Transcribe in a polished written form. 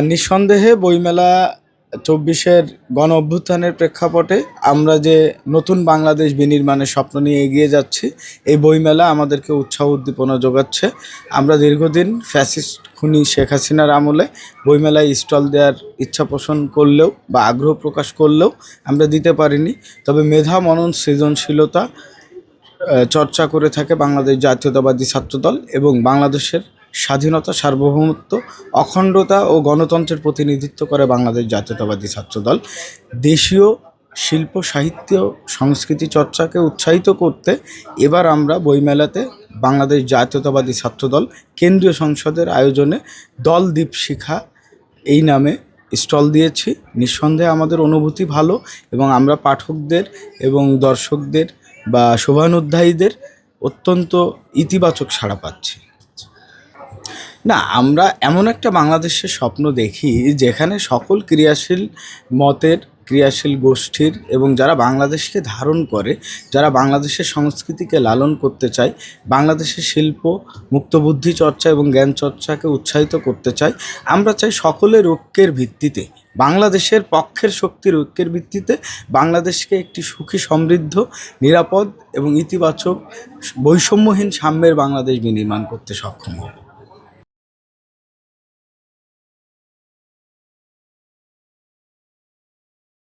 নিঃসন্দেহে বইমেলা ২৪-এর গণ-অভ্যুত্থানের প্রেক্ষাপটে আমরা যে নতুন বাংলাদেশ বিনির্মাণের স্বপ্ন নিয়ে এগিয়ে যাচ্ছি, এই বইমেলা আমাদেরকে উৎসাহ উদ্দীপনা যোগাচ্ছে। আমরা দীর্ঘদিন ফ্যাসিস্ট খুনি শেখ হাসিনার আমলে বইমেলায় স্টল দেওয়ার ইচ্ছা পোষণ করলেও বা আগ্রহ প্রকাশ করলেও আমরা দিতে পারিনি। তবে মেধা, মনন, সৃজনশীলতা চর্চা করে থাকে বাংলাদেশ জাতীয়তাবাদী ছাত্রদল এবং বাংলাদেশের স্বাধীনতা, সার্বভৌমত্ব, অখণ্ডতা ও গণতন্ত্রের প্রতিনিধিত্ব করে বাংলাদেশ জাতীয়তাবাদী ছাত্রদল। দেশীয় শিল্প, সাহিত্য, সংস্কৃতি চর্চাকে উৎসাহিত করতে এবার আমরা বইমেলাতে বাংলাদেশ জাতীয়তাবাদী ছাত্রদল কেন্দ্রীয় সংসদের আয়োজনে দল দীপশিখা এই নামে স্টল দিয়েছি। নিঃসন্দেহে আমাদের অনুভূতি ভালো এবং আমরা পাঠকদের এবং দর্শকদের বা শুভানুধ্যায়ীদের অত্যন্ত ইতিবাচক সাড়া পাচ্ছি। না, আমরা এমন একটা বাংলাদেশের স্বপ্ন দেখি যেখানে সকল ক্রিয়াশীল মতের, ক্রিয়াশীল গোষ্ঠীর এবং যারা বাংলাদেশকে ধারণ করে, যারা বাংলাদেশের সংস্কৃতিকে লালন করতে চায়, বাংলাদেশের শিল্প, মুক্তবুদ্ধি চর্চা এবং জ্ঞান চর্চাকে উৎসাহিত করতে চায়। আমরা চাই সকলের ঐক্যের ভিত্তিতে, বাংলাদেশের পক্ষের শক্তির ঐক্যের ভিত্তিতে বাংলাদেশকে একটি সুখী, সমৃদ্ধ, নিরাপদ এবং ইতিবাচক বৈষম্যহীন সাম্যের বাংলাদেশ বিনির্মাণ করতে সক্ষম হব।